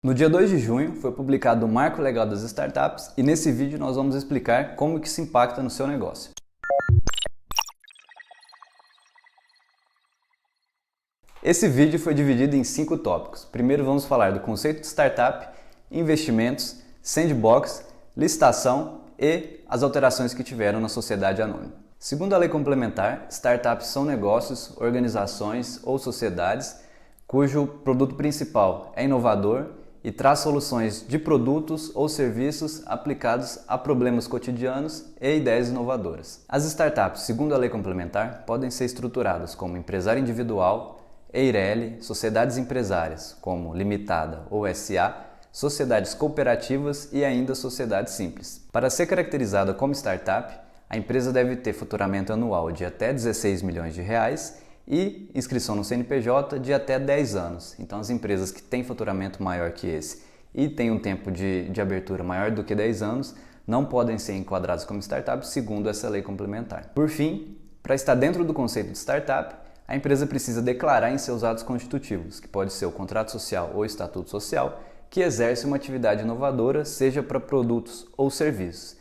No dia 2 de junho foi publicado o Marco Legal das Startups e nesse vídeo nós vamos explicar como que isso impacta no seu negócio. Esse vídeo foi dividido em 5 tópicos. Primeiro vamos falar do conceito de startup, investimentos, sandbox, licitação e as alterações que tiveram na sociedade anônima. Segundo a lei complementar, startups são negócios, organizações ou sociedades cujo produto principal é inovador e traz soluções de produtos ou serviços aplicados a problemas cotidianos e ideias inovadoras. As startups, segundo a lei complementar, podem ser estruturadas como empresário individual, EIRELI, sociedades empresárias, como limitada ou SA, sociedades cooperativas e ainda sociedades simples. Para ser caracterizada como startup, a empresa deve ter faturamento anual de até 16 milhões de reais e inscrição no CNPJ de até 10 anos. Então as empresas que têm faturamento maior que esse e têm um tempo de abertura maior do que 10 anos não podem ser enquadradas como startup segundo essa lei complementar. Por fim, para estar dentro do conceito de startup, a empresa precisa declarar em seus atos constitutivos, que pode ser o contrato social ou estatuto social, que exerce uma atividade inovadora, seja para produtos ou serviços,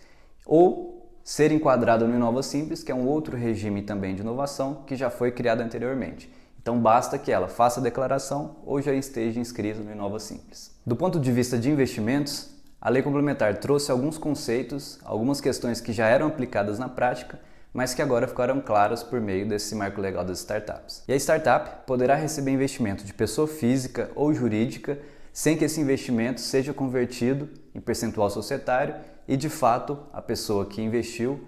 ou ser enquadrado no Inova Simples, que é um outro regime também de inovação que já foi criado anteriormente. Então basta que ela faça a declaração ou já esteja inscrita no Inova Simples. Do ponto de vista de investimentos, a lei complementar trouxe alguns conceitos, algumas questões que já eram aplicadas na prática, mas que agora ficaram claras por meio desse marco legal das startups. E a startup poderá receber investimento de pessoa física ou jurídica sem que esse investimento seja convertido em percentual societário e, de fato, a pessoa que investiu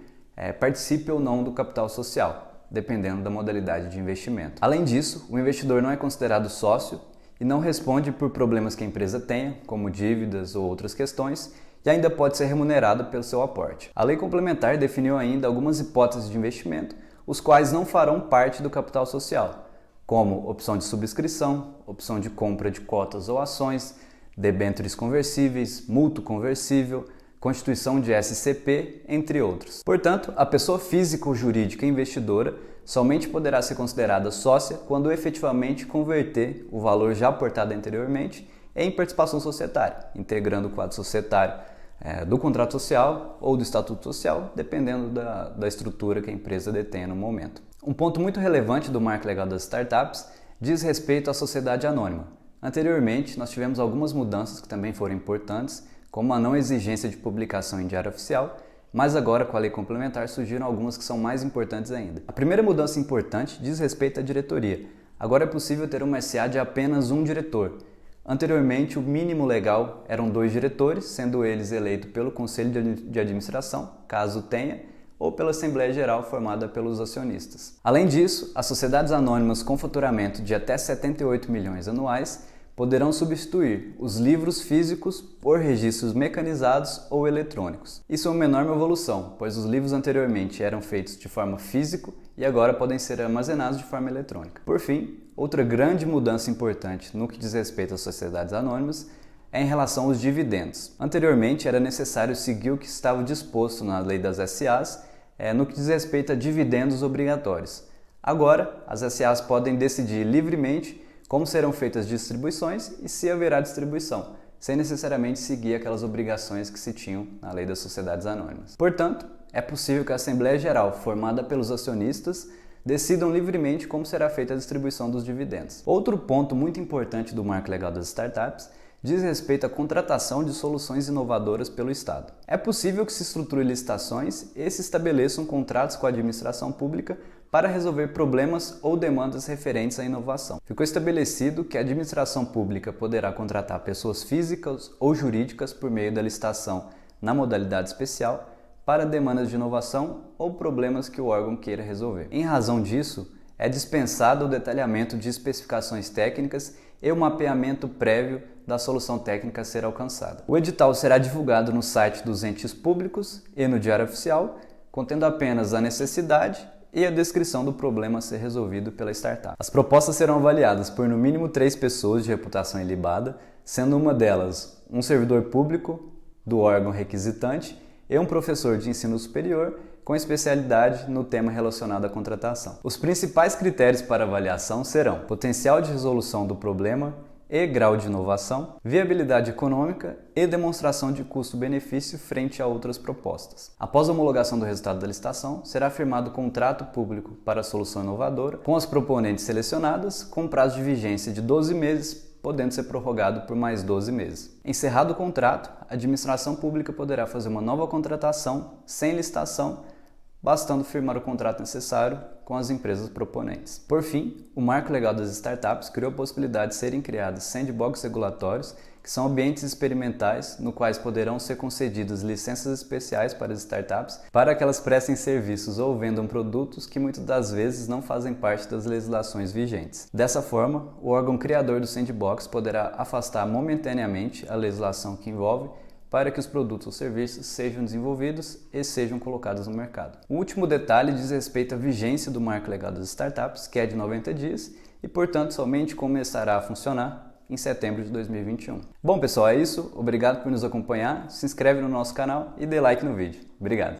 participe ou não do capital social, dependendo da modalidade de investimento. Além disso, o investidor não é considerado sócio e não responde por problemas que a empresa tenha, como dívidas ou outras questões, e ainda pode ser remunerado pelo seu aporte. A lei complementar definiu ainda algumas hipóteses de investimento, os quais não farão parte do capital social, como opção de subscrição, opção de compra de cotas ou ações, debêntures conversíveis, mútuo conversível, constituição de SCP, entre outros. Portanto, a pessoa física ou jurídica investidora somente poderá ser considerada sócia quando efetivamente converter o valor já aportado anteriormente em participação societária, integrando o quadro societário do contrato social ou do estatuto social, dependendo da estrutura que a empresa detém no momento. Um ponto muito relevante do marco legal das startups diz respeito à sociedade anônima. Anteriormente, nós tivemos algumas mudanças que também foram importantes, como a não exigência de publicação em diário oficial, mas agora com a lei complementar surgiram algumas que são mais importantes ainda. A primeira mudança importante diz respeito à diretoria. Agora é possível ter uma SA de apenas um diretor. Anteriormente, o mínimo legal eram 2 diretores, sendo eles eleitos pelo Conselho de Administração, caso tenha, ou pela Assembleia Geral formada pelos acionistas. Além disso, as sociedades anônimas com faturamento de até 78 milhões anuais poderão substituir os livros físicos por registros mecanizados ou eletrônicos. Isso é uma enorme evolução, pois os livros anteriormente eram feitos de forma física e agora podem ser armazenados de forma eletrônica. Por fim, outra grande mudança importante no que diz respeito às sociedades anônimas é em relação aos dividendos. Anteriormente era necessário seguir o que estava disposto na lei das SAs no que diz respeito a dividendos obrigatórios. Agora, as SAs podem decidir livremente como serão feitas as distribuições e se haverá distribuição, sem necessariamente seguir aquelas obrigações que se tinham na lei das sociedades anônimas. Portanto, é possível que a Assembleia Geral, formada pelos acionistas, decidam livremente como será feita a distribuição dos dividendos. Outro ponto muito importante do marco legal das startups diz respeito à contratação de soluções inovadoras pelo Estado. É possível que se estruture licitações e se estabeleçam contratos com a administração pública para resolver problemas ou demandas referentes à inovação. Ficou estabelecido que a administração pública poderá contratar pessoas físicas ou jurídicas por meio da licitação na modalidade especial para demandas de inovação ou problemas que o órgão queira resolver. Em razão disso, é dispensado o detalhamento de especificações técnicas e o mapeamento prévio da solução técnica a ser alcançada. O edital será divulgado no site dos entes públicos e no Diário Oficial, contendo apenas a necessidade e a descrição do problema a ser resolvido pela startup. As propostas serão avaliadas por no mínimo 3 pessoas de reputação ilibada, sendo uma delas um servidor público do órgão requisitante e um professor de ensino superior com especialidade no tema relacionado à contratação. Os principais critérios para avaliação serão potencial de resolução do problema e grau de inovação, viabilidade econômica e demonstração de custo-benefício frente a outras propostas. Após a homologação do resultado da licitação, será firmado contrato público para a solução inovadora, com as proponentes selecionadas, com prazo de vigência de 12 meses, podendo ser prorrogado por mais 12 meses. Encerrado o contrato, a administração pública poderá fazer uma nova contratação sem licitação, bastando firmar o contrato necessário com as empresas proponentes. Por fim, o Marco Legal das Startups criou a possibilidade de serem criados sandbox regulatórios, que são ambientes experimentais no quais poderão ser concedidas licenças especiais para as startups para que elas prestem serviços ou vendam produtos que muitas das vezes não fazem parte das legislações vigentes. Dessa forma, o órgão criador do sandbox poderá afastar momentaneamente a legislação que envolve para que os produtos ou serviços sejam desenvolvidos e sejam colocados no mercado. O último detalhe diz respeito à vigência do Marco Legal das Startups, que é de 90 dias e, portanto, somente começará a funcionar em setembro de 2021. Bom, pessoal, é isso. Obrigado por nos acompanhar. Se inscreve no nosso canal e dê like no vídeo. Obrigado.